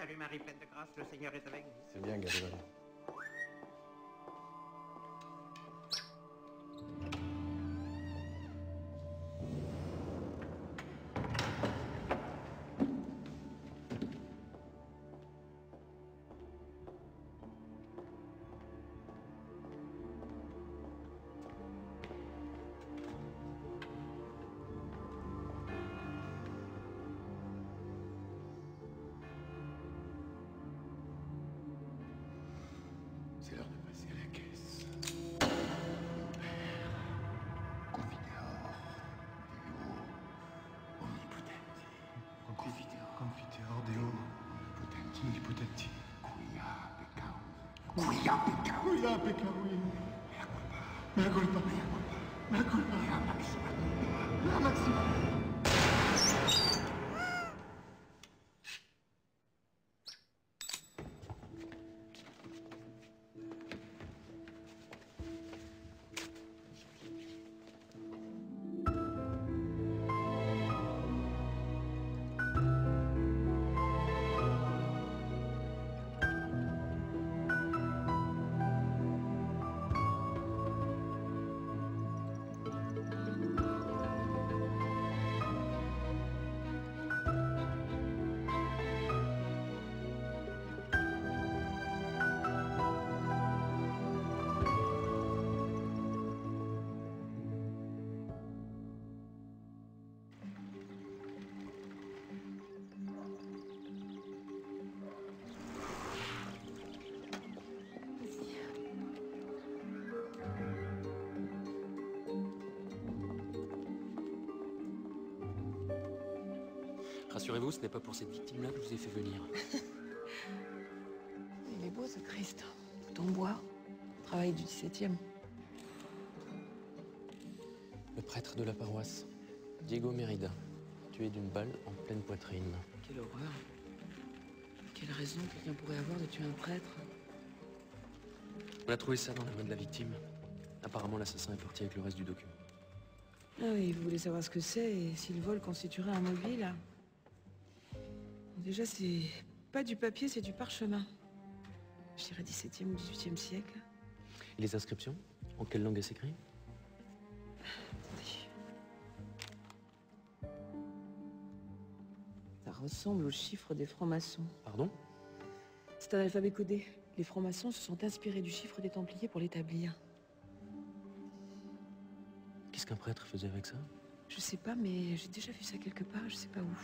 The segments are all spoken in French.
Salut Marie, pleine de grâce, le Seigneur est avec vous. C'est bien, Gabriel. C'est l'heure de passer à la caisse. Père, Confiteor, Deo, Omnipotenti. Confiteor Deo. Omnipotenti. Quia peccaus. Quia peccaus. Quia peccavi. Mea culpa. Mea culpa. Mea culpa. Mea culpa. Mea maxima. La maxima. Rassurez-vous, ce n'est pas pour cette victime-là que je vous ai fait venir. Il est beau ce Christ. Tout en bois. Travail du 17e. Le prêtre de la paroisse, Diego Mérida, tué d'une balle en pleine poitrine. Quelle horreur. Quelle raison quelqu'un pourrait avoir de tuer un prêtre? On a trouvé ça dans la main de la victime. Apparemment, l'assassin est parti avec le reste du document. Ah oui, vous voulez savoir ce que c'est et si le vol constituerait un mobile? Déjà, c'est pas du papier, c'est du parchemin. Je dirais 17e ou 18e siècle. Et les inscriptions? En quelle langue est-ce écrit? Attendez. Ça ressemble aux chiffres des francs-maçons. Pardon? C'est un alphabet codé. Les francs-maçons se sont inspirés du chiffre des Templiers pour l'établir. Qu'est-ce qu'un prêtre faisait avec ça? Je sais pas, mais j'ai déjà vu ça quelque part, je sais pas où.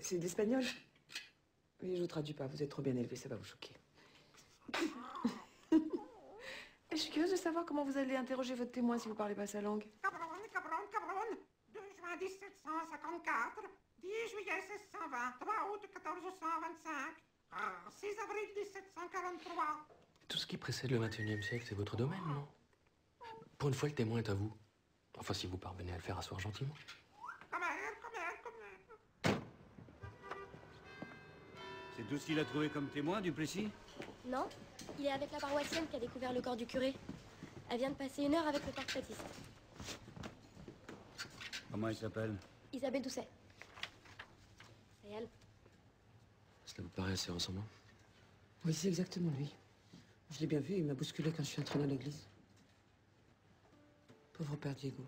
C'est de l'espagnol? Oui, je vous traduis pas, vous êtes trop bien élevé, ça va vous choquer. Je suis curieuse de savoir comment vous allez interroger votre témoin si vous parlez pas sa langue. Cabron. 2 juin 1754, 10 juillet 1620, 3 août 1425, 6 avril 1743. Tout ce qui précède le 21e siècle, c'est votre domaine, non? Pour une fois, le témoin est à vous. Enfin, si vous parvenez à le faire asseoir gentiment. Comme elle. C'est tout ce qu'il a trouvé comme témoin, Duplessis? Non, il est avec la paroissienne qui a découvert le corps du curé. Elle vient de passer 1 heure avec le portraitiste. Comment il s'appelle? Isabelle Doucet. C'est elle. Cela vous paraît assez ressemblant? Oui, c'est exactement lui. Je l'ai bien vu, il m'a bousculé quand je suis entrée dans l'église. Pauvre père Diego.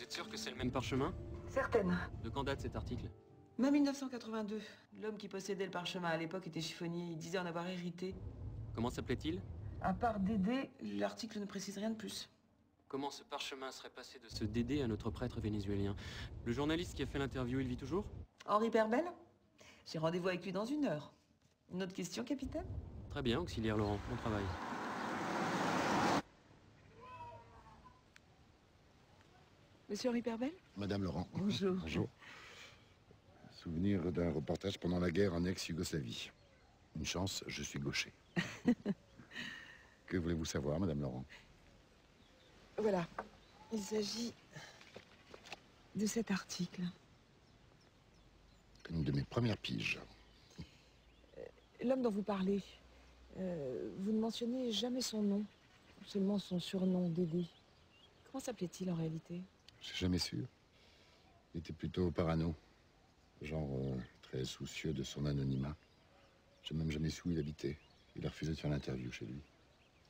êtes sûr que c'est le même parchemin? Certaine. De quand date cet article? Mai 1982. L'homme qui possédait le parchemin à l'époque était chiffonnier. Il disait en avoir hérité. Comment s'appelait-il? À part Dédé, l'article ne précise rien de plus. Comment ce parchemin serait passé de ce Dédé à notre prêtre vénézuélien? Le journaliste qui a fait l'interview, il vit toujours? Henri Perbel? J'ai rendez-vous avec lui dans 1 heure. Une autre question, capitaine? Très bien, auxiliaire Laurent, bon travail. Monsieur Henri Perbel? Madame Laurent. Bonjour. Bonjour. Souvenir d'un reportage pendant la guerre en ex-Yougoslavie. Une chance, je suis gaucher. Que voulez-vous savoir, Madame Laurent? Voilà. Il s'agit de cet article. Une de mes premières piges. L'homme dont vous parlez, vous ne mentionnez jamais son nom, seulement son surnom, Dédé. Comment s'appelait-il en réalité? J'ai jamais su. Il était plutôt parano. Genre très soucieux de son anonymat. J'ai même jamais su où il habitait. Il a refusé de faire l'interview chez lui.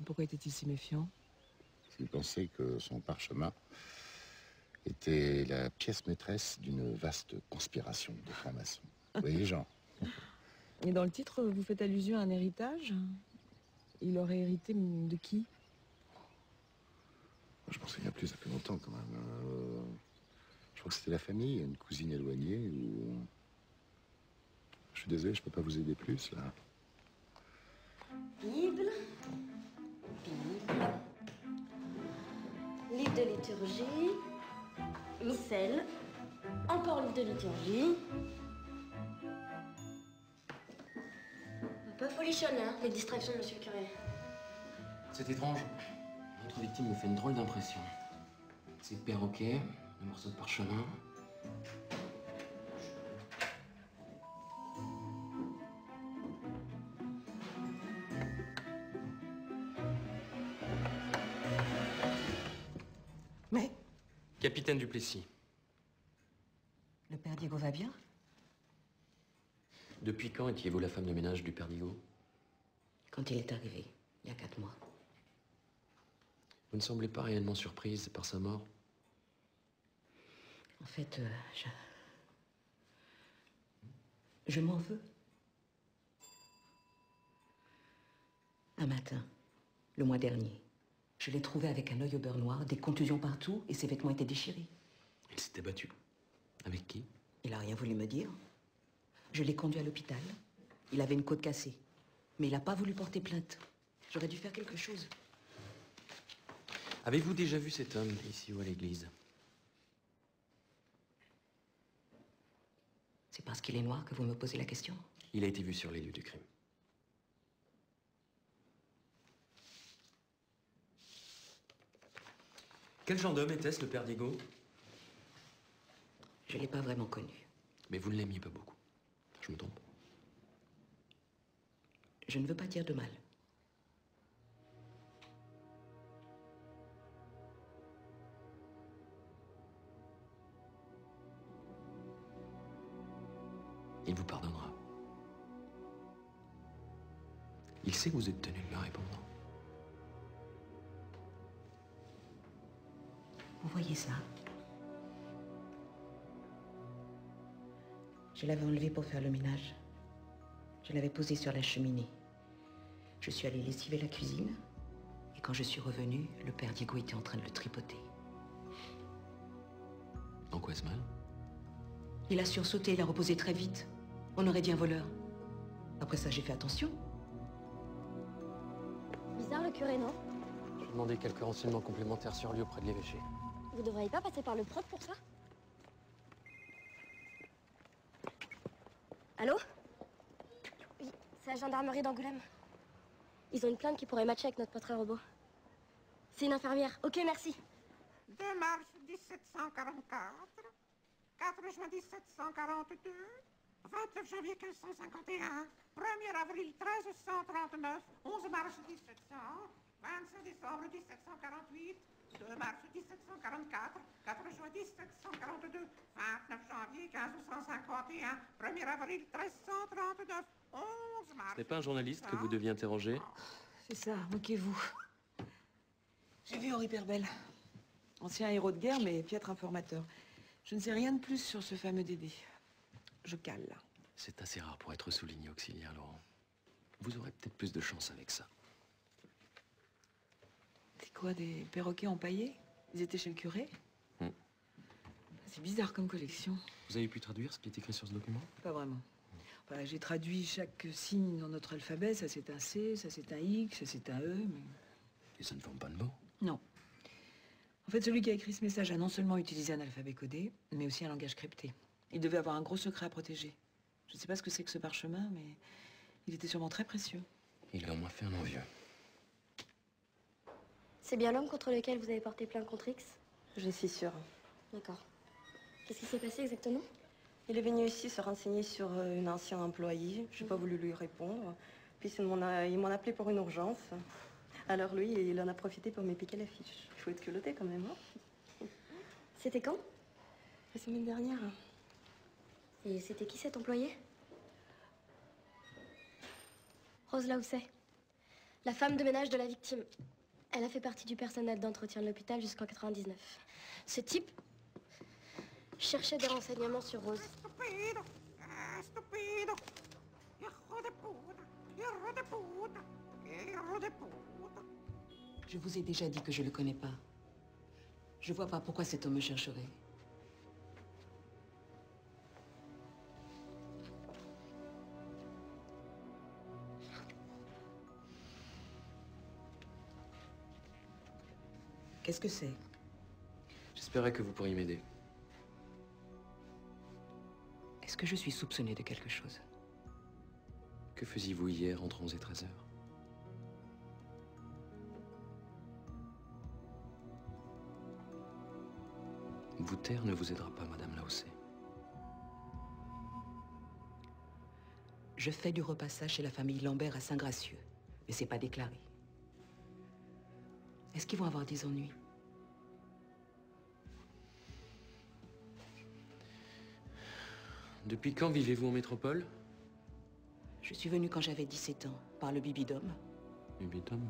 Pourquoi était-il si méfiant? Parce qu'il pensait que son parchemin était la pièce maîtresse d'une vaste conspiration de francs-maçons. Vous voyez, Jean? Et dans le titre, vous faites allusion à un héritage? Il aurait hérité de qui? Je m'en souviens plus, ça fait longtemps quand même. Je crois que c'était la famille, une cousine éloignée ou... Je suis désolé, je peux pas vous aider plus, là. Bible. Bible. Livre de liturgie. Missel. Encore livre de liturgie. Un peu folichonne, hein, les distractions de monsieur le curé. C'est étrange. Notre victime me fait une drôle d'impression. Ces perroquets, le morceau de parchemin. Mais Capitaine Duplessis, le père Diego va bien? depuis quand étiez-vous la femme de ménage du père Diego? Quand il est arrivé, il y a 4 mois. Vous ne semblez pas réellement surprise par sa mort? En fait, je m'en veux. Un matin, le mois dernier, je l'ai trouvé avec un œil au beurre noir, des contusions partout et ses vêtements étaient déchirés. Il s'était battu. Avec qui? Il a rien voulu me dire. Je l'ai conduit à l'hôpital. Il avait une côte cassée. Mais il n'a pas voulu porter plainte. J'aurais dû faire quelque chose. Avez-vous déjà vu cet homme ici ou à l'église? C'est parce qu'il est noir que vous me posez la question? Il a été vu sur les lieux du crime. Quel genre d'homme était-ce, le père Diego? Je ne l'ai pas vraiment connu. Mais vous ne l'aimiez pas beaucoup. Je me trompe? Je ne veux pas dire de mal. Il vous pardonnera. Il sait que vous êtes tenu de me répondre. Vous voyez ça? Je l'avais enlevé pour faire le ménage. Je l'avais posé sur la cheminée. Je suis allée lessiver la cuisine. Et quand je suis revenue, le père Diego était en train de le tripoter. En quoi est-ce mal? Il a sursauté, il a reposé très vite. On aurait dit un voleur. Après ça, j'ai fait attention. Bizarre le curé, non? Je vais demander quelques renseignements complémentaires sur lui auprès de l'évêché. Vous devriez pas passer par le prod pour ça? Allô? Oui, c'est la gendarmerie d'Angoulême. Ils ont une plainte qui pourrait matcher avec notre portrait robot. C'est une infirmière. Ok, merci. 2 mars 1744, 4 juin 1742, 29 janvier 1551, 1er avril 1339, 11 mars 1700, 25 décembre 1748, 2 mars 1744, 4 juin 1742, 29 janvier 1551, 1er avril 1339, 11 mars... Ce n'est pas un journaliste que vous deviez interroger? C'est ça, moquez-vous. J'ai vu Henri Perbel. Ancien héros de guerre, mais piètre informateur. Je ne sais rien de plus sur ce fameux Dédé. Je cale, là. C'est assez rare pour être souligné auxiliaire, Laurent. Vous aurez peut-être plus de chance avec ça. C'est quoi, des perroquets empaillés? Ils étaient chez le curé? C'est bizarre comme collection. Vous avez pu traduire ce qui est écrit sur ce document? Pas vraiment. Enfin, j'ai traduit chaque signe dans notre alphabet. Ça, c'est un C, ça, c'est un X, ça, c'est un E, mais... Et ça ne forme pas de mots? Non. En fait, celui qui a écrit ce message a non seulement utilisé un alphabet codé, mais aussi un langage crypté. Il devait avoir un gros secret à protéger. Je ne sais pas ce que c'est que ce parchemin, mais il était sûrement très précieux. Il a au moins fait un envieux. C'est bien l'homme contre lequel vous avez porté plainte contre X? Je suis sûre. D'accord. Qu'est-ce qui s'est passé exactement? Il est venu ici se renseigner sur une ancienne employée. Je n'ai pas voulu lui répondre. Puis il m'en a appelé pour une urgence. Alors lui, il en a profité pour me piquer la fiche. Il faut être culotté quand même, hein? C'était quand? La semaine dernière. Et c'était qui cet employé? Rose Lausset, la femme de ménage de la victime. Elle a fait partie du personnel d'entretien de l'hôpital jusqu'en 99. Ce type cherchait des renseignements sur Rose. Stupido! Stupido! Hijo de puta! Hijo de puta! Hijo de puta! Je vous ai déjà dit que je le connais pas. Je vois pas pourquoi cet homme me chercherait. Qu'est-ce que c'est? J'espérais que vous pourriez m'aider. Est-ce que je suis soupçonnée de quelque chose? Que faisiez-vous hier entre 11 et 13 heures? Vous taire ne vous aidera pas, Madame Lausset. Je fais du repassage chez la famille Lambert à Saint-Gracieux, mais c'est pas déclaré. Est-ce qu'ils vont avoir des ennuis? Depuis quand vivez-vous en métropole? Je suis venue quand j'avais 17 ans, par le Bibidome. Bibidome?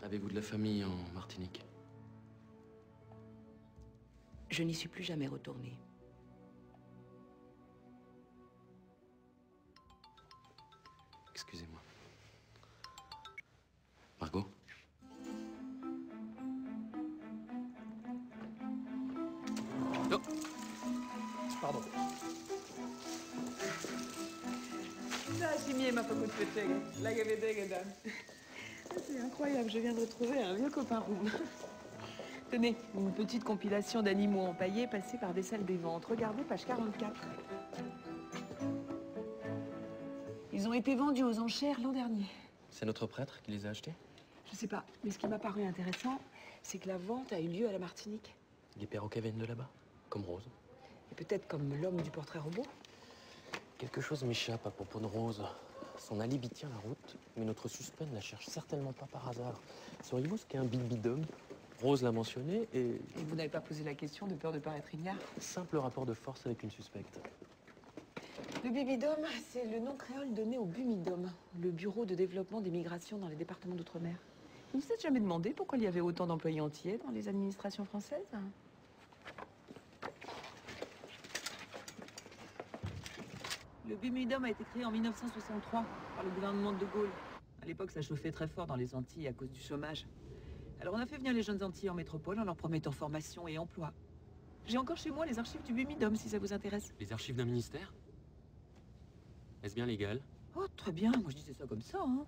Avez-vous de la famille en Martinique? Je n'y suis plus jamais retournée. Excusez-moi. Margot? Non! Pardon. C'est incroyable, je viens de retrouver un vieux copain rouge. Tenez, une petite compilation d'animaux empaillés passés par des salles des ventes. Regardez, page 44. Ils ont été vendus aux enchères l'an dernier. C'est notre prêtre qui les a achetés? Je sais pas, mais ce qui m'a paru intéressant, c'est que la vente a eu lieu à la Martinique. Les perroquets viennent de là-bas? Comme Rose? Et peut-être comme l'homme du portrait robot. Quelque chose m'échappe à propos de Rose. Son alibi tient la route, mais notre suspect ne la cherche certainement pas par hasard. Sauriez-vous ce qu'est un bibidome? Rose l'a mentionné et... Et vous n'avez pas posé la question de peur de paraître ignare? Simple rapport de force avec une suspecte. Le Bibidome, c'est le nom créole donné au Bumidome, le bureau de développement des migrations dans les départements d'outre-mer. Vous ne vous êtes jamais demandé pourquoi il y avait autant d'employés entiers dans les administrations françaises? Le Bumidome a été créé en 1963 par le gouvernement de Gaulle. À l'époque, ça chauffait très fort dans les Antilles à cause du chômage. Alors on a fait venir les jeunes Antillais en métropole en leur promettant formation et emploi. J'ai encore chez moi les archives du Bumidome, si ça vous intéresse. Les archives d'un ministère? Est-ce bien légal? Oh, très bien, moi je disais ça comme ça, hein.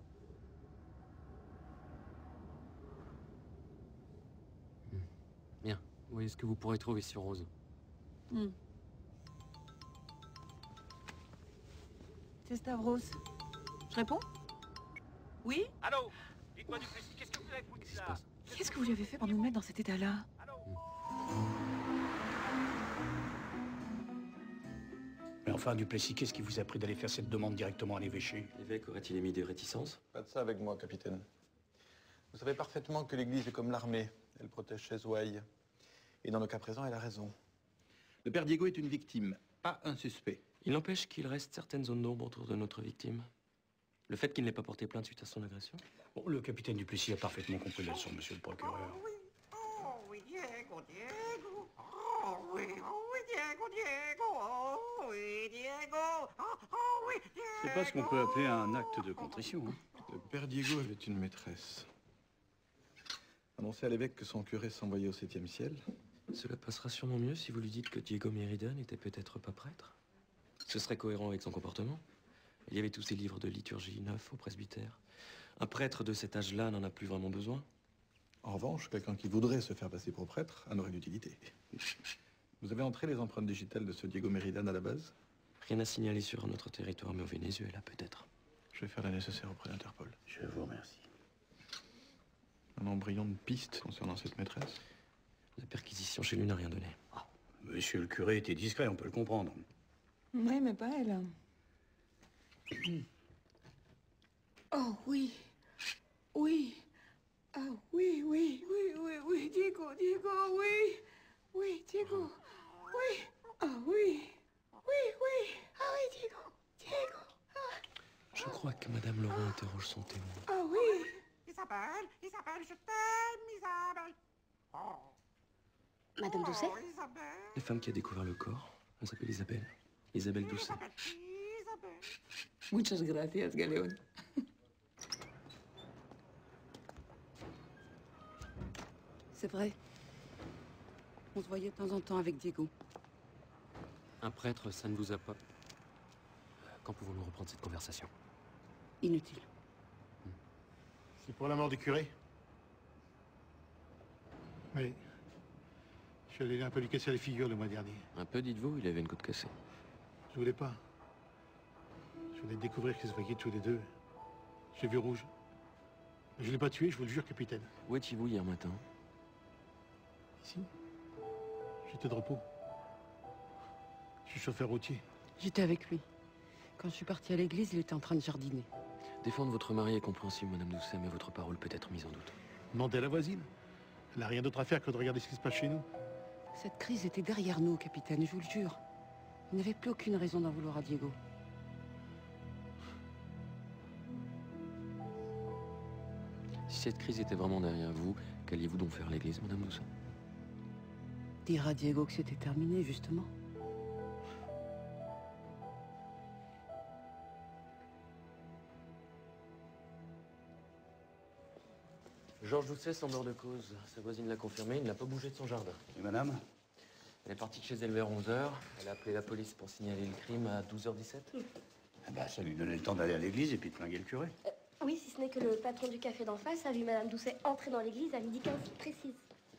Bien. Où est-ce que vous pourrez trouver sur Rose? C'est Stavros. Je réponds? Oui? Allô? Dites-moi du précis, qu'est-ce que vous avez foutu là? Qu'est-ce que vous lui avez fait pour nous mettre dans cet état-là? Mais enfin, Duplessis, qu'est-ce qui vous a pris d'aller faire cette demande directement à l'évêché? L'évêque aurait-il émis des réticences? Pas de ça avec moi, capitaine. Vous savez parfaitement que l'Église est comme l'armée. Elle protège ses ouailles. Et dans le cas présent, elle a raison. Le père Diego est une victime, pas un suspect. Il n'empêche qu'il reste certaines zones d'ombre autour de notre victime. Le fait qu'il n'ait pas porté plainte suite à son agression? Bon, le capitaine Duplessis a parfaitement compris la leçon, monsieur le procureur. Oh oui, Diego, Diego. Oh oui, Diego, Diego. Oh oui, Diego. Oh oui, Diego. C'est pas ce qu'on peut appeler un acte de contrition. Hein. Le père Diego avait une maîtresse. Annoncer à l'évêque que son curé s'envoyait au 7e ciel. Cela passera sûrement mieux si vous lui dites que Diego Mérida n'était peut-être pas prêtre. Ce serait cohérent avec son comportement. Il y avait tous ces livres de liturgie neufs au presbytère. Un prêtre de cet âge-là n'en a plus vraiment besoin. En revanche, quelqu'un qui voudrait se faire passer pour prêtre en aurait l'utilité. Vous avez entré les empreintes digitales de ce Diego Méridan à la base? Rien à signaler sur notre territoire, mais au Venezuela, peut-être. Je vais faire le nécessaire auprès d'Interpol. Je vous remercie. Un embryon de piste concernant cette maîtresse? La perquisition chez lui n'a rien donné. Ah, monsieur le curé était discret, on peut le comprendre. Oui, mais pas elle. Oh oui. Oui. Ah oui, oui, oui, oui, oui, Diego, Diego, oui. Oui, Diego. Oui. Ah oui. Oui, oui. Ah oui, Diego. Diego. Ah. Je crois que Madame Laurent interroge son témoin. Ah oui. Isabelle, Isabelle, je t'aime, Isabelle. Oh. Madame Doucet? Oh, Isabelle. La femme qui a découvert le corps, elle s'appelle Isabelle. Isabelle Doucet. Isabelle. Muchas gracias, Galeón. C'est vrai. On se voyait de temps en temps avec Diego. Un prêtre, ça ne vous a pas... Quand pouvons-nous reprendre cette conversation? Inutile. C'est pour la mort du curé? Oui. Je suis allé un peu lui casser la figure le mois dernier. Un peu, dites-vous, il avait une côte cassée. Je voulais pas. Je voulais découvrir qu'ils se voyaient tous les deux. J'ai vu rouge. Mais je l'ai pas tué, je vous le jure, capitaine. Où étiez-vous hier matin? Ici. J'étais de repos. Je suis chauffeur routier. J'étais avec lui. Quand je suis partie à l'église, il était en train de jardiner. Défendre votre mari est compréhensible, Madame Doucet, mais votre parole peut être mise en doute. Demandez à la voisine. Elle n'a rien d'autre à faire que de regarder ce qui se passe chez nous. Cette crise était derrière nous, capitaine, je vous le jure. Il n'avait plus aucune raison d'en vouloir à Diego. Si cette crise était vraiment derrière vous, qu'alliez-vous donc faire à l'église, Madame Doucet? Dire à Diego que c'était terminé, justement. Georges Doucet semble hors de cause. Sa voisine l'a confirmé, il n'a pas bougé de son jardin. Et madame? Elle est partie de chez elle vers 11h. Elle a appelé la police pour signaler le crime à 12h17. Ah bah, ça lui donnait le temps d'aller à l'église et puis de flinguer le curé. Oui, si ce n'est que le patron du café d'en face a vu Madame Doucet entrer dans l'église à 12h15 précise.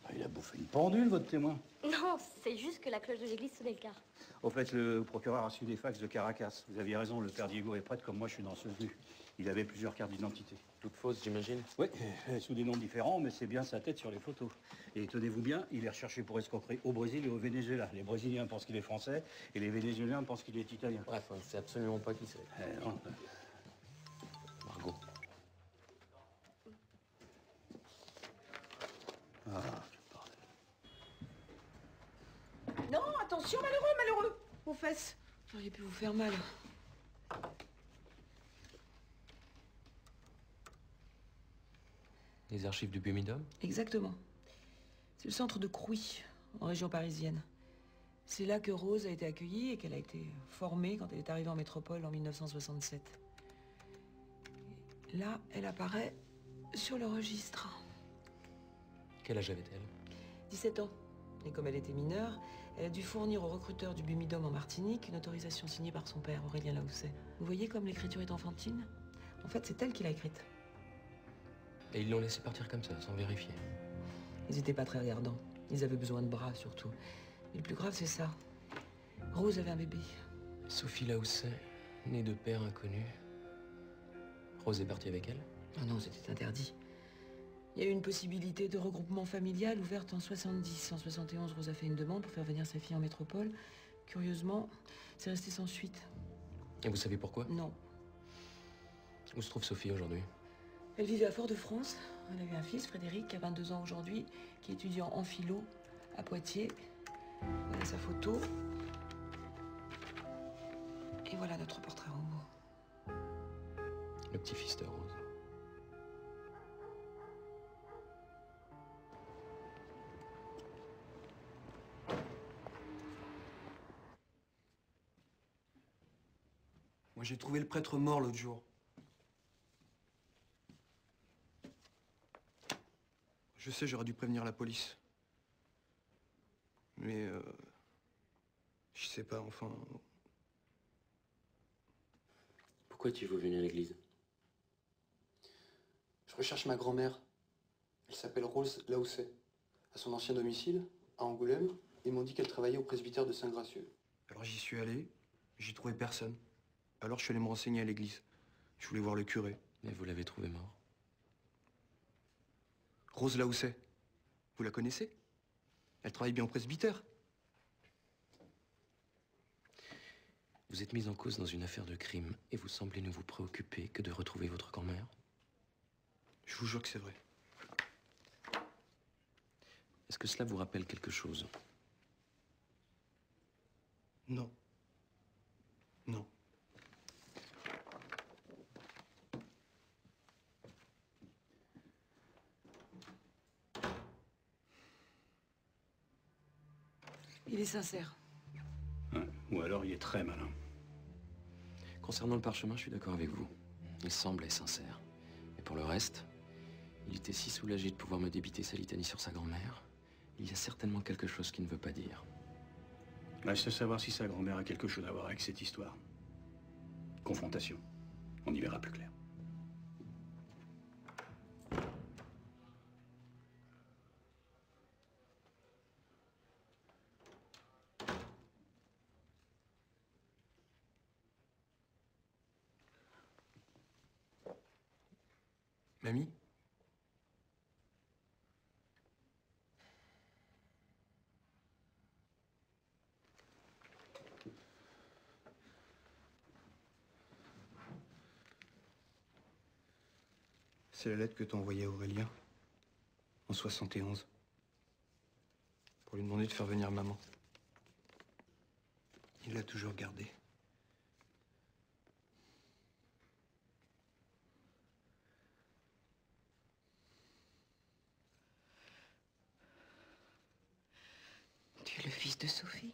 Ah, il a bouffé une pendule, votre témoin. Non, c'est juste que la cloche de l'église sonnait le quart. Au fait, le procureur a reçu des fax de Caracas. Vous aviez raison, le père Diego est prêtre comme moi, je suis dans ce venu. Il avait plusieurs cartes d'identité. Toutes fausses, j'imagine? Oui, sous des noms différents, mais c'est bien sa tête sur les photos. Et tenez-vous bien, il est recherché pour escroquerie au Brésil et au Venezuela. Les Brésiliens pensent qu'il est français et les Vénézuéliens pensent qu'il est italien. Bref, on ne sait absolument pas qui c'est. Non. Margot. Ah, Non, attention, malheureux, malheureux. Vos fesses. Vous auriez pu vous faire mal. Les archives du Bumidum? Exactement. C'est le centre de Crouy, en région parisienne. C'est là que Rose a été accueillie et qu'elle a été formée quand elle est arrivée en métropole en 1967. Et là, elle apparaît sur le registre. Quel âge avait-elle? 17 ans. Et comme elle était mineure, elle a dû fournir au recruteur du Bumidum en Martinique une autorisation signée par son père, Aurélien Lahousset. Vous voyez comme l'écriture est enfantine? En fait, c'est elle qui l'a écrite. Et ils l'ont laissé partir comme ça, sans vérifier. Ils n'étaient pas très regardants. Ils avaient besoin de bras, surtout. Mais le plus grave, c'est ça. Rose avait un bébé. Sophie Lahousset, née de père inconnu. Rose est partie avec elle? Oh non, c'était interdit. Il y a eu une possibilité de regroupement familial ouverte en 70. En 71, Rose a fait une demande pour faire venir sa fille en métropole. Curieusement, c'est resté sans suite. Et vous savez pourquoi? Non. Où se trouve Sophie aujourd'hui? Elle vivait à Fort-de-France. Elle a eu un fils, Frédéric, qui a 22 ans aujourd'hui, qui est étudiant en philo à Poitiers. Voilà sa photo. Et voilà notre portrait robot. Le le petit-fils de Rose. Moi, j'ai trouvé le prêtre mort l'autre jour. Je sais, j'aurais dû prévenir la police. Mais, je sais pas, enfin... Pourquoi tu veux venir à l'église? Je recherche ma grand-mère. Elle s'appelle Rose Laousset. À son ancien domicile, à Angoulême, ils m'ont dit qu'elle travaillait au presbytère de Saint-Gracieux. Alors j'y suis allé, j'y trouvais personne. Alors je suis allé me renseigner à l'église. Je voulais voir le curé. Mais vous l'avez trouvé mort. Rose Laousset. Vous la connaissez? Elle travaille bien au presbytère. Vous êtes mis en cause dans une affaire de crime et vous semblez ne vous préoccuper que de retrouver votre grand-mère. Je vous jure que c'est vrai. Est-ce que cela vous rappelle quelque chose? Non. Non. Il est sincère. Ouais, ou alors il est très malin. Concernant le parchemin, je suis d'accord avec vous. Il semblait sincère. Et pour le reste, il était si soulagé de pouvoir me débiter sa litanie sur sa grand-mère. Il y a certainement quelque chose qu'il ne veut pas dire. Reste à savoir si sa grand-mère a quelque chose à voir avec cette histoire. Confrontation. On y verra plus clair. Mamie? C'est la lettre que t'as envoyée à Aurélien, en 71, pour lui demander de faire venir maman. Il l'a toujours gardée. Tu es le fils de Sophie?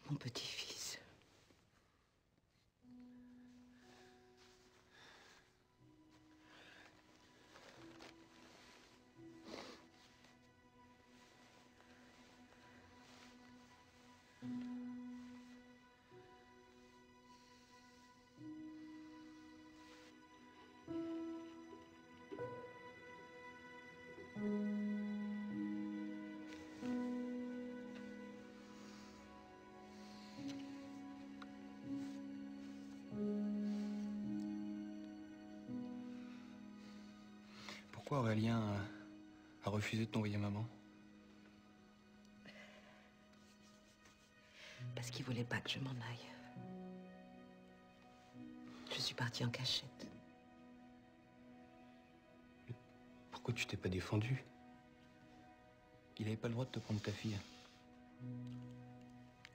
Mon petit-fils. Pourquoi Aurélien a refusé de t'envoyer maman? Parce qu'il voulait pas que je m'en aille. Je suis partie en cachette. Pourquoi tu t'es pas défendu? Il avait pas le droit de te prendre ta fille.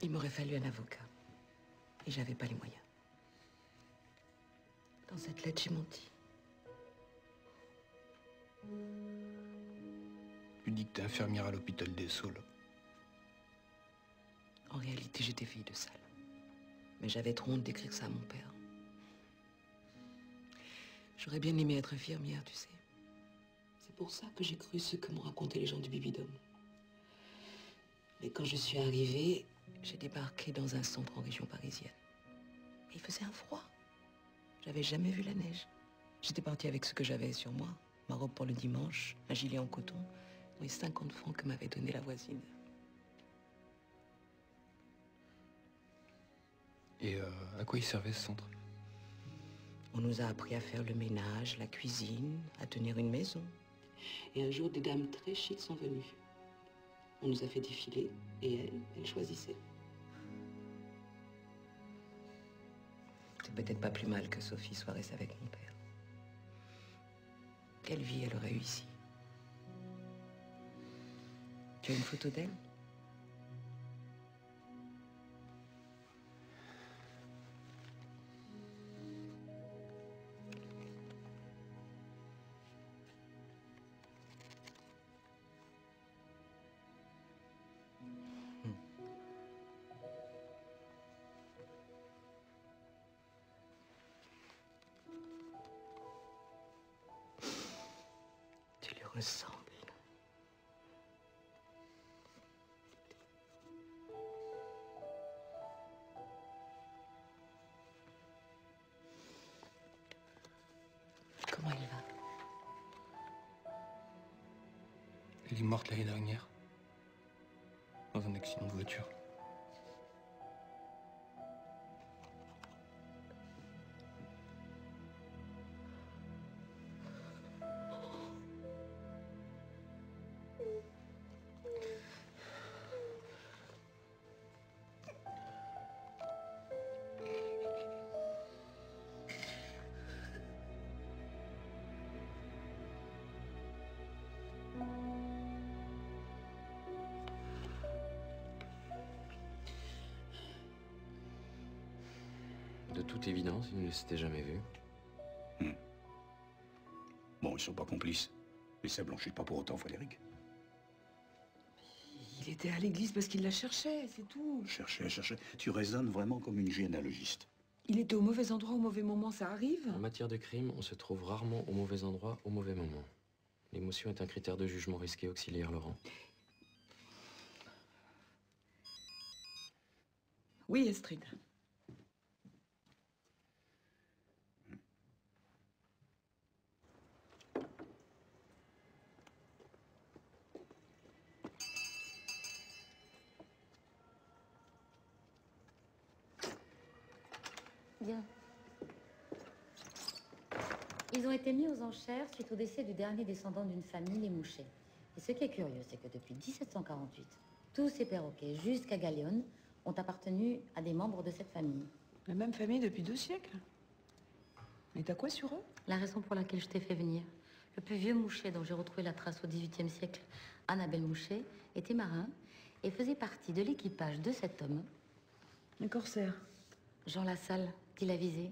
Il m'aurait fallu un avocat. Et j'avais pas les moyens. Dans cette lettre, j'ai menti. Tu dis que t'es infirmière à l'hôpital des Saules. En réalité, j'étais fille de salle. Mais j'avais trop honte d'écrire ça à mon père. J'aurais bien aimé être infirmière, tu sais. C'est pour ça que j'ai cru ce que m'ont raconté les gens du Bibidome. Mais quand je suis arrivée, j'ai débarqué dans un centre en région parisienne. Et il faisait un froid. J'avais jamais vu la neige. J'étais partie avec ce que j'avais sur moi. Ma robe pour le dimanche, un gilet en coton, et 50 francs que m'avait donné la voisine. Et à quoi il servait ce centre? On nous a appris à faire le ménage, la cuisine, à tenir une maison. Et un jour, des dames très chics sont venues. On nous a fait défiler, et elles choisissaient. C'est peut-être pas plus mal que Sophie soit restée avec mon père. Quelle vie elle aurait eue ici? Tu as une photo d'elle? ressemble. Comment il va? Elle est morte l'année dernière. Dans un accident de voiture. De toute évidence, ils ne s'étaient jamais vus. Bon, ils sont pas complices. Mais ça blanchit pas pour autant, Frédéric. Il était à l'église parce qu'il la cherchait, c'est tout. Chercher. Tu raisonnes vraiment comme une généalogiste. Il était au mauvais endroit au mauvais moment, ça arrive. En matière de crime, on se trouve rarement au mauvais endroit au mauvais moment. L'émotion est un critère de jugement risqué auxiliaire, Laurent. Oui, Astrid. Bien. Ils ont été mis aux enchères suite au décès du dernier descendant d'une famille, les Mouchet. Et ce qui est curieux, c'est que depuis 1748, tous ces perroquets, jusqu'à Galione, ont appartenu à des membres de cette famille. La même famille depuis 2 siècles. Mais t'as quoi sur eux? La raison pour laquelle je t'ai fait venir. Le plus vieux Mouchet dont j'ai retrouvé la trace au XVIIIe siècle, Annabelle Mouchet, était marin et faisait partie de l'équipage de cet homme. Un corsaire. Jean Lassalle, qui l'a visé.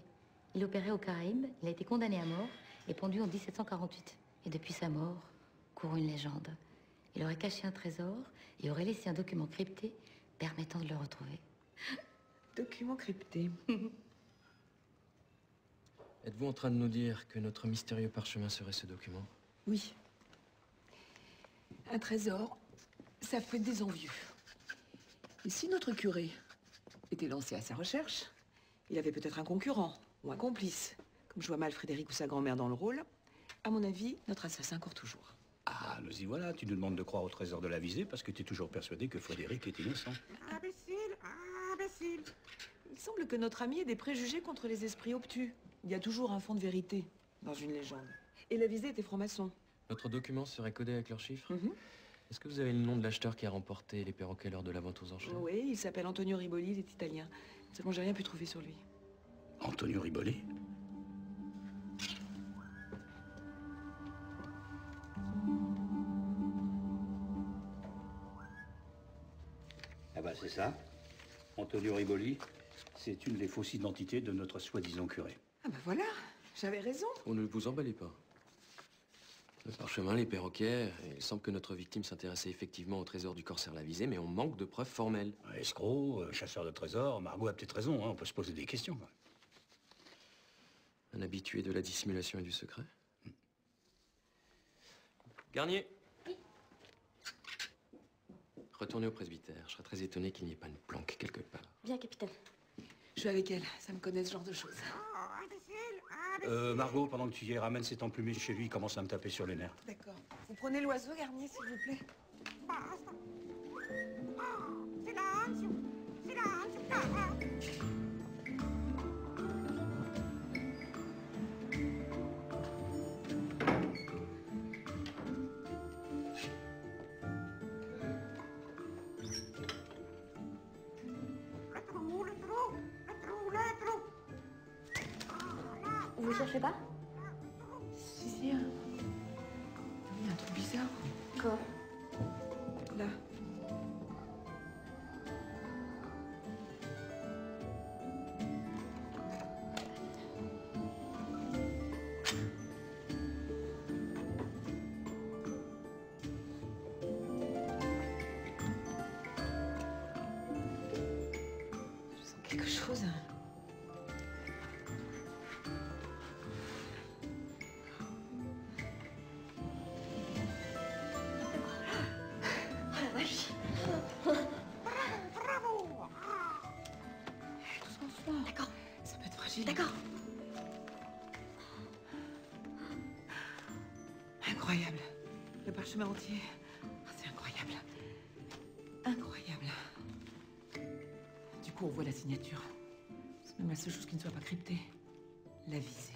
Il opérait aux Caraïbes, il a été condamné à mort et pendu en 1748. Et depuis sa mort, court une légende. Il aurait caché un trésor et aurait laissé un document crypté permettant de le retrouver. Document crypté. Êtes-vous en train de nous dire que notre mystérieux parchemin serait ce document? Oui. Un trésor, ça fait des envieux. Et si notre curé était lancé à sa recherche, il avait peut-être un concurrent ou un complice. Comme je vois mal Frédéric ou sa grand-mère dans le rôle, à mon avis, notre assassin court toujours. Ah, nous y voilà. Tu nous demandes de croire au trésor de la visée parce que tu es toujours persuadé que Frédéric est innocent. Imbécile, imbécile. Il semble que notre ami ait des préjugés contre les esprits obtus. Il y a toujours un fond de vérité dans une légende. Et la visée était franc-maçon. Notre document serait codé avec leurs chiffres? Est-ce que vous avez le nom de l'acheteur qui a remporté les perroquets lors de la vente aux enchères? Oui, il s'appelle Antonio Riboli, il est italien. Seulement, j'ai rien pu trouver sur lui. Antonio Riboli? Ah bah c'est ça. Antonio Riboli, c'est une des fausses identités de notre soi-disant curé. Ah bah voilà, j'avais raison. Oh, ne vous emballez pas. Le parchemin, les perroquets, il semble que notre victime s'intéressait effectivement au trésor du corsaire Lavisé, mais on manque de preuves formelles. Escroc, chasseur de trésors, Margot a peut-être raison, hein, on peut se poser des questions. Un habitué de la dissimulation et du secret. Garnier. Oui. Retournez au presbytère. Je serais très étonné qu'il n'y ait pas une planque quelque part. Bien, capitaine. Je suis avec elle, ça me connaît ce genre de choses. Margot, pendant que tu y es, ramène cet emplumier chez lui, il commence à me taper sur les nerfs. D'accord. Vous prenez l'oiseau, Garnier, s'il vous plaît. Basta. Silenzio, silenzio, cara. Vous ne cherchez pas? Si, si. Il y a un truc bizarre. Quoi? Là. Je sens quelque chose. D'accord. Incroyable. Le parchemin entier. Ah, c'est incroyable. Incroyable. Du coup, on voit la signature. C'est même la seule chose qui ne soit pas cryptée. La visée.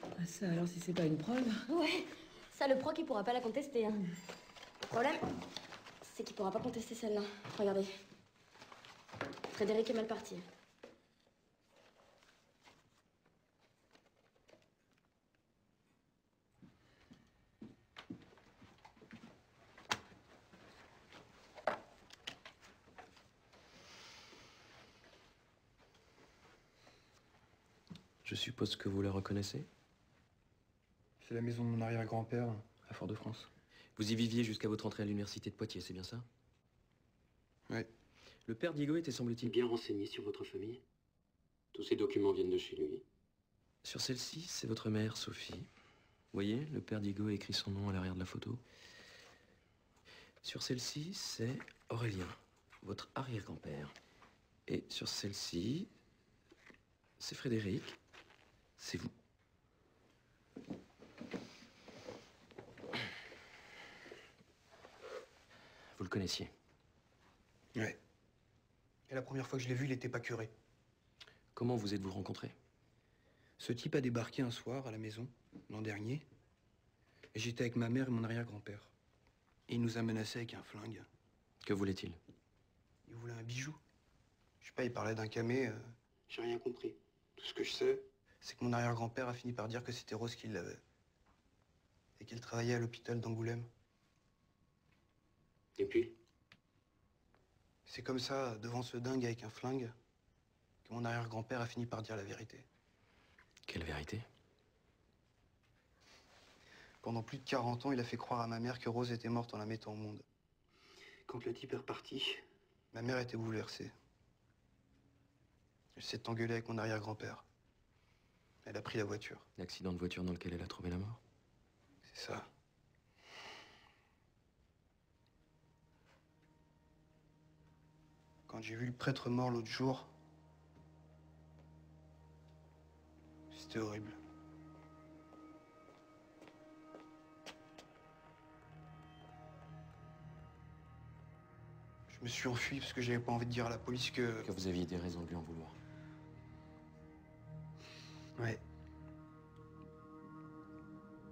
Ah, ça, alors, si c'est pas une preuve... Ouais, ça, le proc, il pourra pas la contester. Hein. Le problème, c'est qu'il pourra pas contester celle-là. Regardez. Frédéric est mal parti. Je suppose que vous la reconnaissez? C'est la maison de mon arrière-grand-père, à Fort-de-France. Vous y viviez jusqu'à votre entrée à l'université de Poitiers, c'est bien ça? Oui. Le père Diego était, semble-t-il, bien renseigné sur votre famille. Tous ces documents viennent de chez lui. Sur celle-ci, c'est votre mère, Sophie. Vous voyez, le père Diego a écrit son nom à l'arrière de la photo. Sur celle-ci, c'est Aurélien, votre arrière-grand-père. Et sur celle-ci, c'est Frédéric. C'est vous. Vous le connaissiez? Ouais. Et la première fois que je l'ai vu, il n'était pas curé. Comment vous êtes-vous rencontrés? Ce type a débarqué un soir à la maison, l'an dernier. Et j'étais avec ma mère et mon arrière-grand-père. Et il nous a menacés avec un flingue. Que voulait-il? Il voulait un bijou. Je sais pas, il parlait d'un camé. J'ai rien compris. Tout ce que je sais, c'est que mon arrière-grand-père a fini par dire que c'était Rose qui l'avait. Et qu'elle travaillait à l'hôpital d'Angoulême. Et puis? C'est comme ça, devant ce dingue avec un flingue, que mon arrière-grand-père a fini par dire la vérité. Quelle vérité? Pendant plus de 40 ans, il a fait croire à ma mère que Rose était morte en la mettant au monde. Quand le type est reparti, ma mère était bouleversée. Elle s'est engueulée avec mon arrière-grand-père. Elle a pris la voiture. L'accident de voiture dans lequel elle a trouvé la mort? C'est ça. Quand j'ai vu le prêtre mort l'autre jour, c'était horrible. Je me suis enfui parce que j'avais pas envie de dire à la police que... Que vous aviez des raisons de lui en vouloir. Ouais.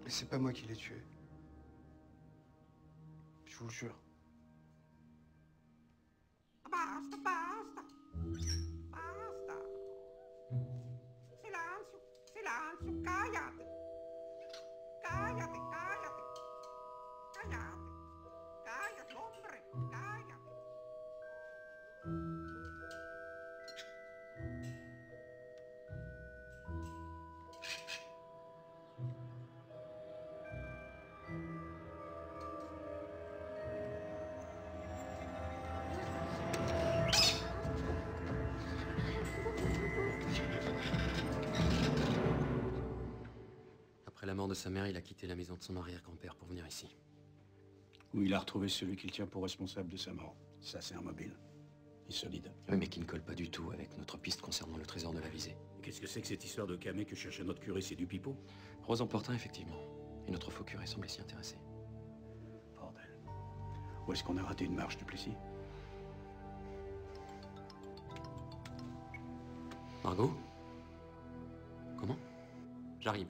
Mais c'est pas moi qui l'ai tué. Je vous le jure. Basta, basta. Basta. Silenzio, silenzio, callate. Callate, callate. Callate. Callate, hombre, callate. Après la mort de sa mère, il a quitté la maison de son arrière-grand-père pour venir ici. Où il a retrouvé celui qu'il tient pour responsable de sa mort. Ça, c'est un mobile. Il est solide. Oui, mais qui ne colle pas du tout avec notre piste concernant le trésor de la visée. Qu'est-ce que c'est que cette histoire de camé que cherchait notre curé? C'est du pipeau? Rose en porte un, effectivement. Et notre faux curé semblait s'y intéresser. Bordel. Où est-ce qu'on a raté une marche, Duplessis? Margot? Comment? J'arrive.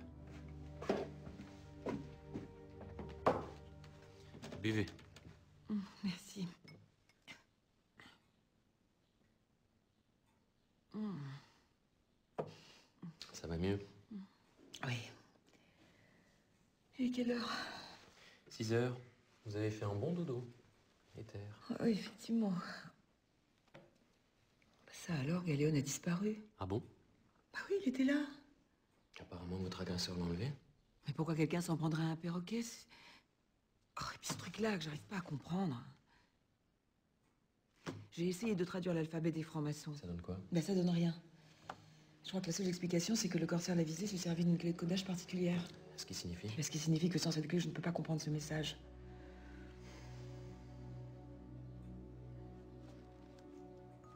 Buvez. Merci. Ça va mieux? Oui. Et quelle heure? 6 heures. Vous avez fait un bon dodo. Éther. Oui, effectivement. Ça alors, Galéon a disparu. Ah bon? Bah oui, il était là. Apparemment, votre agresseur l'a enlevé. Mais pourquoi quelqu'un s'en prendrait à un perroquet? Oh, et puis ce truc-là que j'arrive pas à comprendre. J'ai essayé de traduire l'alphabet des francs-maçons. Ça donne quoi? Ben ça donne rien. Je crois que la seule explication, c'est que le corsaire l'a visé s'est servi d'une clé de codage particulière. Ce qui signifie? Ce qui signifie que sans cette clé, je ne peux pas comprendre ce message.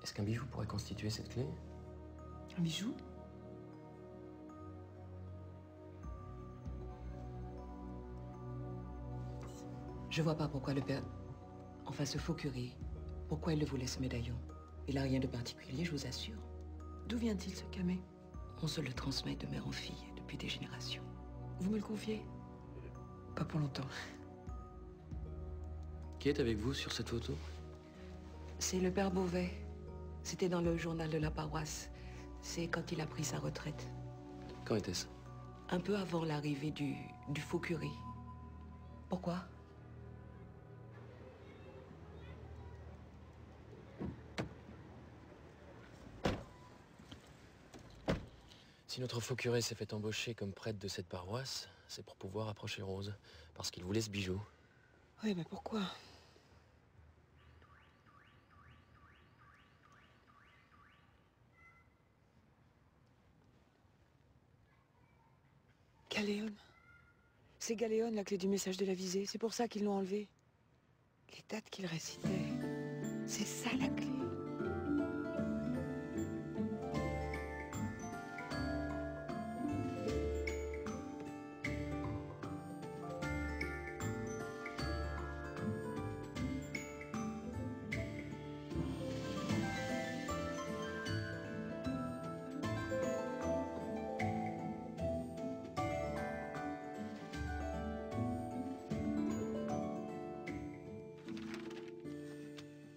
Est-ce qu'un bijou pourrait constituer cette clé? Un bijou? Je vois pas pourquoi le père... Enfin, ce faux curé, pourquoi il le voulait, ce médaillon. Il a rien de particulier, je vous assure. D'où vient-il, ce camé? On se le transmet de mère en fille depuis des générations. Vous me le confiez? Pas pour longtemps. Qui est avec vous sur cette photo? C'est le père Beauvais. C'était dans le journal de la paroisse. C'est quand il a pris sa retraite. Quand était-ce? Un peu avant l'arrivée du faux curé. Pourquoi? Si notre faux curé s'est fait embaucher comme prêtre de cette paroisse, c'est pour pouvoir approcher Rose. Parce qu'il voulait ce bijou. Oui, mais pourquoi? Galéone. C'est Galéone, la clé du message de la visée. C'est pour ça qu'ils l'ont enlevé. Les dates qu'il récitait. C'est ça, la clé.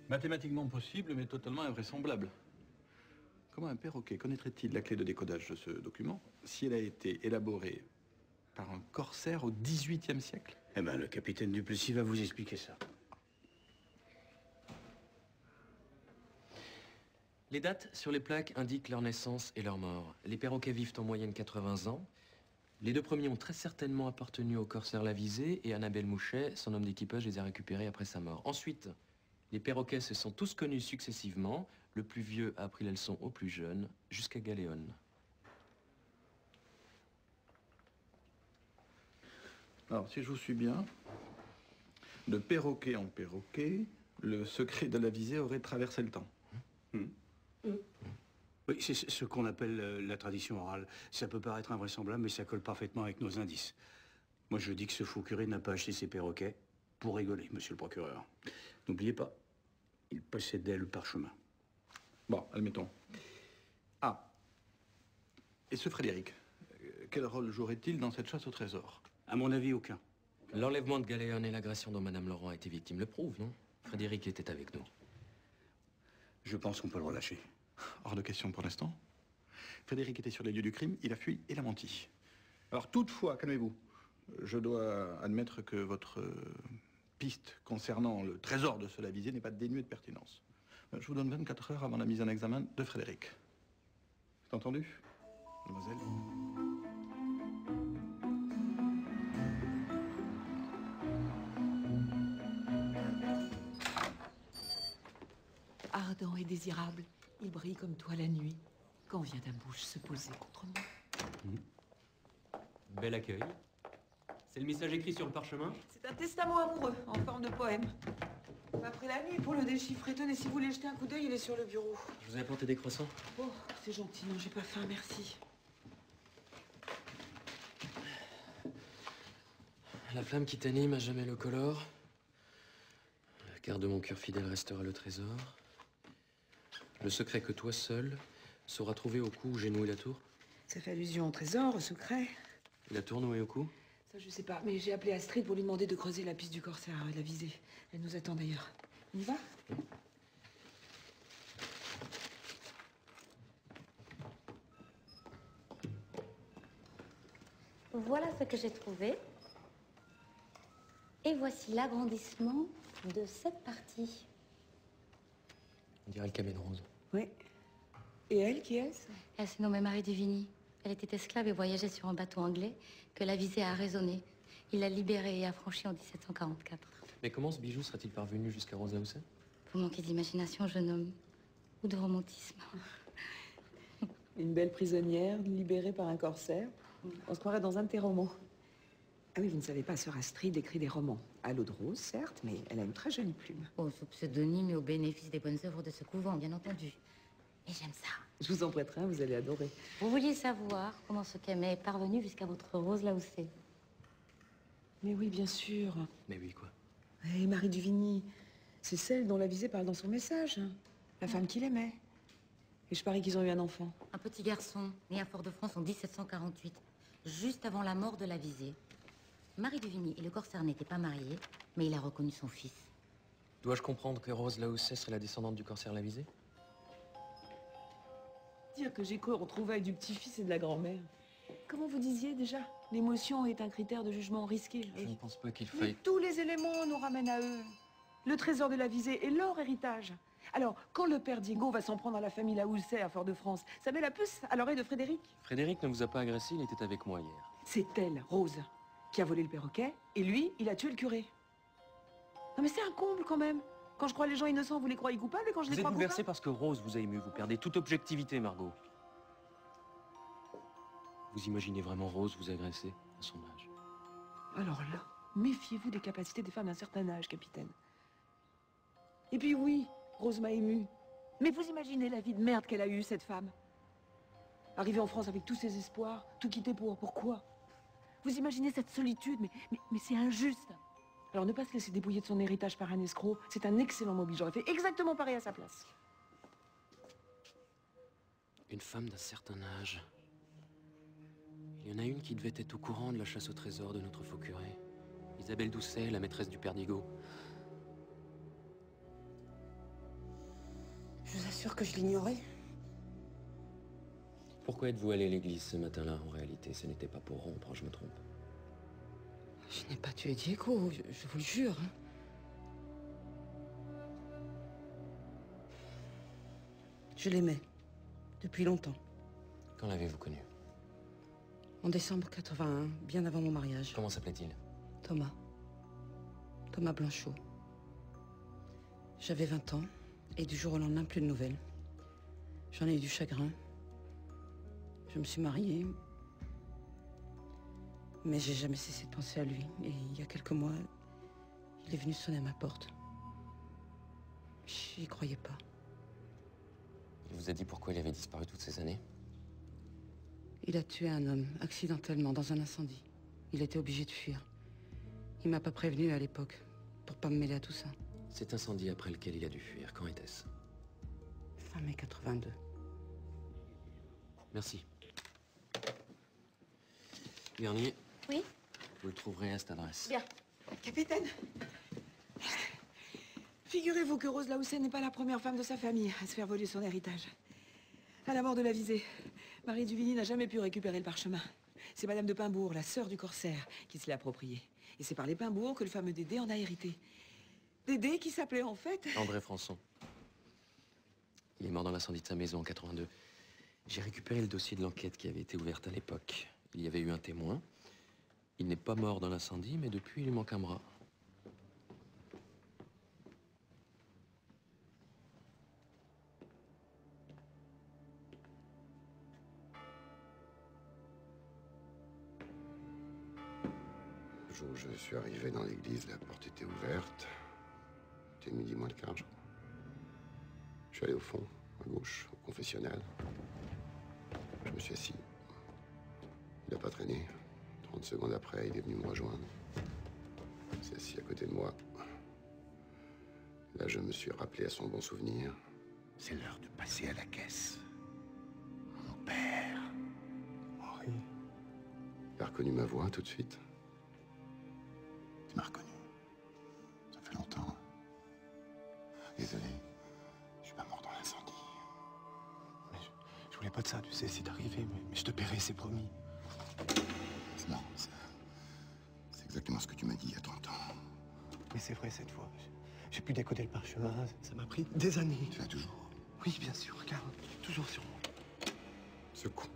Mathématiquement possible, mais totalement invraisemblable. Comment un perroquet connaîtrait-il la clé de décodage de ce document si elle a été élaborée par un corsaire au XVIIIe siècle? Eh ben, le capitaine Duplessis va vous expliquer ça. Les dates sur les plaques indiquent leur naissance et leur mort. Les perroquets vivent en moyenne 80 ans. Les deux premiers ont très certainement appartenu au corsaire Lavisée et Annabelle Mouchet, son homme d'équipage, les a récupérés après sa mort. Ensuite, les perroquets se sont tous connus successivement. Le plus vieux a appris la leçon au plus jeune, jusqu'à Galéone. Alors, si je vous suis bien, de perroquet en perroquet, le secret de la visée aurait traversé le temps. Oui, c'est ce qu'on appelle la tradition orale. Ça peut paraître invraisemblable, mais ça colle parfaitement avec nos indices. Moi, je dis que ce faux curé n'a pas acheté ses perroquets pour rigoler, monsieur le procureur. N'oubliez pas, il possédait le parchemin. Bon, admettons. Ah. Et ce Frédéric, quel rôle jouerait-il dans cette chasse au trésor? À mon avis, aucun. L'enlèvement de Galéone et l'agression dont Madame Laurent a été victime le prouvent, non? Frédéric était avec nous. Je pense qu'on peut le relâcher. Hors de question pour l'instant. Frédéric était sur les lieux du crime, il a fui, il a menti. Alors toutefois, calmez-vous, je dois admettre que votre piste concernant le trésor de ce Lavisée n'est pas dénuée de pertinence. Je vous donne 24 heures avant la mise en examen de Frédéric. C'est entendu, mademoiselle? Ardent et désirable, il brille comme toi la nuit. Quand vient ta bouche se poser contre moi? Bel accueil. C'est le message écrit sur le parchemin? C'est un testament amoureux, en forme de poème. On m'a pris la nuit pour le déchiffrer. Tenez, si vous voulez jeter un coup d'œil, il est sur le bureau. Je vous ai apporté des croissants. Oh, c'est gentil. Non, j'ai pas faim, merci. La flamme qui t'anime à jamais le colore. Garde mon cœur fidèle restera le trésor. Le secret que toi seul sauras trouver au cou où j'ai noué la tour. Ça fait allusion au trésor, au secret. Et la tour nouée au cou? Ça, je sais pas, mais j'ai appelé Astrid pour lui demander de creuser la piste du corsaire à la visée. Elle nous attend d'ailleurs. On y va? Voilà ce que j'ai trouvé. Et voici l'agrandissement de cette partie. On dirait le camé de Rose. Oui. Et elle, qui est-ce? Elle s'est nommée Marie Duvigny. Elle était esclave et voyageait sur un bateau anglais que Lavisée a raisonné. Il l'a libérée et affranchie en 1744. Mais comment ce bijou serait-il parvenu jusqu'à Rose Lausset? Vous manquez d'imagination, jeune homme. Ou de romantisme. Une belle prisonnière, libérée par un corsaire. On se croirait dans un de tes romans. Ah oui, vous ne savez pas, sœur Astrid écrit des romans. À l'eau de rose, certes, mais elle a une très jolie plume. Oh, sous pseudonyme et au bénéfice des bonnes œuvres de ce couvent, bien entendu. Et j'aime ça. Je vous en prêterai un, vous allez adorer. Vous vouliez savoir comment ce camé est parvenu jusqu'à votre Rose Lausset? Mais oui, bien sûr. Mais oui, quoi? Et Marie Duvigny, c'est celle dont la visée parle dans son message. Hein. La femme qu'il aimait. Et je parie qu'ils ont eu un enfant. Un petit garçon, né à Fort-de-France en 1748, juste avant la mort de la visée. Marie Duvigny et le corsaire n'étaient pas mariés, mais il a reconnu son fils. Dois-je comprendre que Rose Lahousset serait la descendante du corsaire Lavisée? Dire que j'ai cru aux retrouvailles du petit-fils et de la grand-mère. Comment vous disiez déjà? L'émotion est un critère de jugement risqué. Je ne pense pas qu'il Mais faille... tous les éléments nous ramènent à eux. Le trésor de la visée et leur héritage. Alors, quand le père Diego va s'en prendre à la famille Lahousset à Fort-de-France, ça met la puce à l'oreille de Frédéric. Frédéric ne vous a pas agressé, il était avec moi hier. C'est elle, Rose, qui a volé le perroquet, et lui, il a tué le curé. Non mais c'est un comble quand même. Quand je crois les gens innocents, vous les croyez coupables, et quand je les Vous êtes crois bouleversée coupables... parce que Rose vous a ému, vous perdez toute objectivité, Margot. Vous imaginez vraiment Rose vous agresser à son âge? Alors là, méfiez-vous des capacités des femmes d'un certain âge, capitaine. Et puis oui, Rose m'a émue. Mais vous imaginez la vie de merde qu'elle a eue, cette femme? Arrivée en France avec tous ses espoirs, tout quitter pourquoi? Vous imaginez cette solitude, mais c'est injuste. Alors ne pas se laisser dépouiller de son héritage par un escroc, c'est un excellent mobile. J'aurais fait exactement pareil à sa place. Une femme d'un certain âge. Il y en a une qui devait être au courant de la chasse au trésor de notre faux curé. Isabelle Doucet, la maîtresse du père Diego. Je vous assure que je l'ignorais. Pourquoi êtes-vous allé à l'église ce matin-là? En réalité, ce n'était pas pour rompre, je me trompe. Je n'ai pas tué Diego, je vous le jure. Hein. Je l'aimais. Depuis longtemps. Quand l'avez-vous connu? En décembre 81, bien avant mon mariage. Comment s'appelait-il? Thomas. Thomas Blanchot. J'avais 20 ans, et du jour au lendemain, plus de nouvelles. J'en ai eu du chagrin. Je me suis mariée. Mais j'ai jamais cessé de penser à lui. Et il y a quelques mois, il est venu sonner à ma porte. J'y croyais pas. Il vous a dit pourquoi il avait disparu toutes ces années? Il a tué un homme, accidentellement, dans un incendie. Il était obligé de fuir. Il m'a pas prévenu à l'époque, pour pas me mêler à tout ça. Cet incendie après lequel il a dû fuir, quand était-ce? Fin mai 82. Merci. Garnier. Oui? Vous le trouverez à cette adresse. Bien. Capitaine, figurez-vous que Rose Lahousset n'est pas la première femme de sa famille à se faire voler son héritage. À la mort de la visée, Marie Duvigny n'a jamais pu récupérer le parchemin. C'est Madame de Pimbourg, la sœur du corsaire, qui se l'est approprié. Et c'est par les Pimbourg que le fameux Dédé en a hérité. Dédé qui s'appelait en fait... André Françon. Il est mort dans l'incendie de sa maison en 82. J'ai récupéré le dossier de l'enquête qui avait été ouverte à l'époque. Il y avait eu un témoin. Il n'est pas mort dans l'incendie, mais depuis, il lui manque un bras. Le jour où je suis arrivé dans l'église, la porte était ouverte. C'était midi moins le quart, je crois. Je suis allé au fond, à gauche, au confessionnal. Je me suis assis. Il n'a pas traîné. 30 secondes après, il est venu me rejoindre. Il s'est assis à côté de moi. Là, je me suis rappelé à son bon souvenir. C'est l'heure de passer à la caisse. Mon père. Henri. Il a reconnu ma voix tout de suite. Tu m'as reconnu. Ça fait longtemps. Désolé. Je suis pas mort dans l'incendie. Mais je voulais pas de ça, tu sais, c'est arrivé, mais je te paierai, c'est promis. Non, c'est exactement ce que tu m'as dit il y a 30 ans. Mais c'est vrai cette fois. J'ai pu décoder le parchemin, ça m'a pris des années. Tu l'as toujours? Oui, bien sûr, regarde, toujours sur moi. Ce con.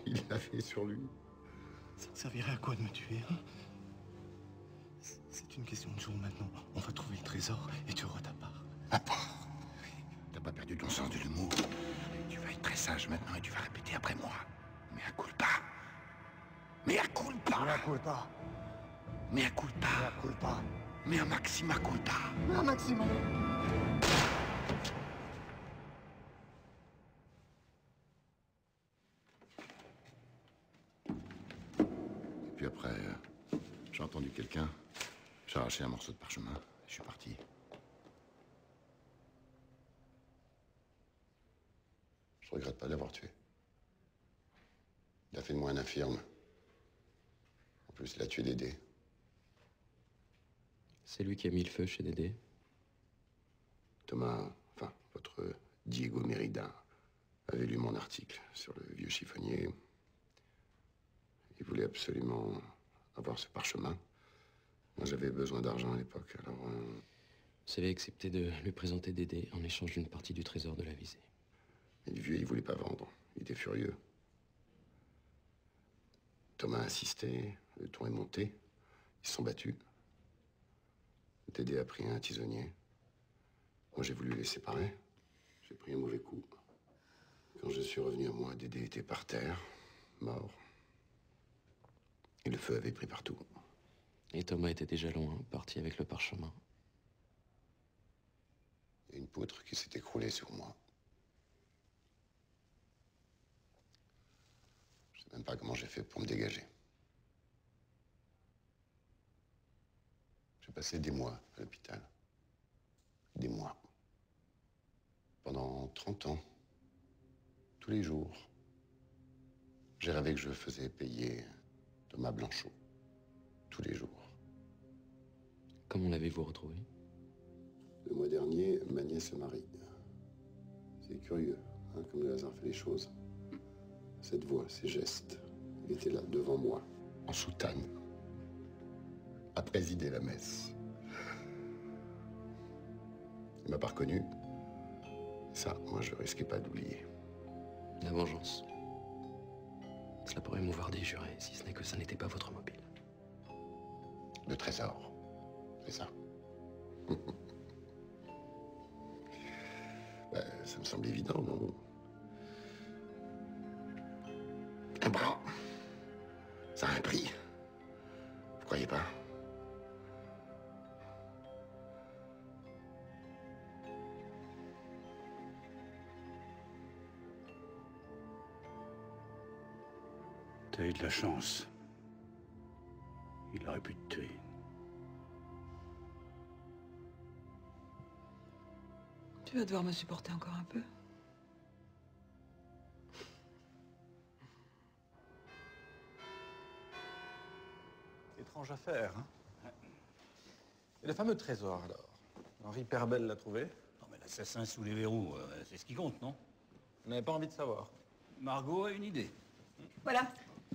Il l'a fait sur lui. Ça servirait à quoi de me tuer, hein? C'est une question de jour maintenant. On va trouver le trésor et tu auras ta part. Ma part? T'as pas perdu ton sens de l'humour. Tu vas être très sage maintenant et tu vas répéter après moi. Mea culpa. Mea culpa. Mea culpa. Mea culpa. Mea culpa. Mea maxima culpa. Mea maxima. Et puis après, j'ai entendu quelqu'un. J'ai arraché arraché un morceau de parchemin. Je suis parti. Je regrette pas de l'avoir tué. Il a fait de moi un infirme. En plus, il a tué Dédé. C'est lui qui a mis le feu chez Dédé. Thomas, enfin, votre Diego Mérida, avait lu mon article sur le vieux chiffonnier. Il voulait absolument avoir ce parchemin. Moi, j'avais besoin d'argent à l'époque, alors... Vous avez accepté de lui présenter Dédé en échange d'une partie du trésor de la visée. Mais le vieux, il voulait pas vendre. Il était furieux. Thomas a insisté, le ton est monté. Ils se sont battus. Dédé a pris un tisonnier. Moi, j'ai voulu les séparer. J'ai pris un mauvais coup. Quand je suis revenu à moi, Dédé était par terre, mort. Et le feu avait pris partout. Et Thomas était déjà loin, parti avec le parchemin. Il y a une poutre qui s'est écroulée sur moi. Je sais même pas comment j'ai fait pour me dégager. J'ai passé des mois à l'hôpital. Des mois. Pendant 30 ans. Tous les jours. J'ai rêvé que je faisais payer Thomas Blanchot. Tous les jours. Comment l'avez-vous retrouvé? Le mois dernier, ma nièce se marie. C'est curieux, hein, comme le hasard fait les choses. Cette voix, ces gestes, il était là, devant moi, en soutane, à présider la messe. Il m'a pas reconnu. Ça, moi, je risquais pas d'oublier. La vengeance. Cela pourrait m'ouvrir des jurés, si ce n'est que ça n'était pas votre mobile. Le trésor, c'est ça. Ça me semble évident, non? Un bras, ça a un prix. Vous croyez pas? T'as eu de la chance. Il aurait pu te tuer. Tu vas devoir me supporter encore un peu. Étrange affaire, hein? Et le fameux trésor, alors? Henri Perbel l'a trouvé? Non, mais l'assassin sous les verrous, c'est ce qui compte, non? Vous n'avez pas envie de savoir? Margot a une idée. Voilà,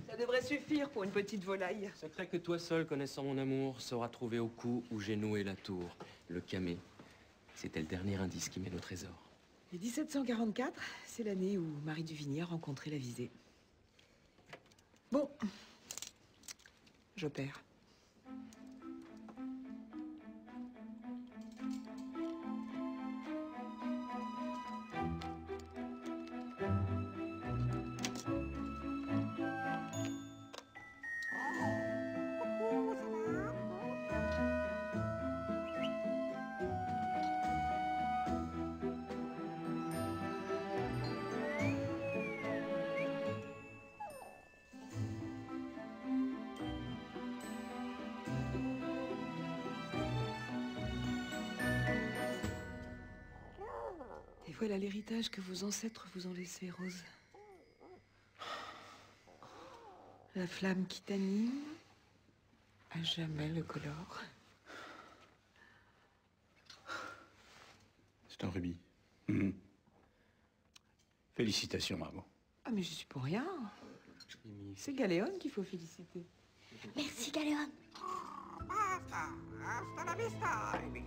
ça devrait suffire pour une petite volaille. Secret que toi seul, connaissant mon amour, sauras trouver au cou où j'ai noué la tour, le camé. C'était le dernier indice qui mène au trésor. Et 1744, c'est l'année où Marie Duvigny a rencontré la visée. Bon, j'opère. Et voilà l'héritage que vos ancêtres vous ont laissé, Rose. La flamme qui t'anime, à jamais le colore. C'est un rubis. Félicitations, Margot. Ah, mais je suis pour rien. C'est Galéon qu'il faut féliciter. Merci, Galéon. Basta, hasta la vista, baby.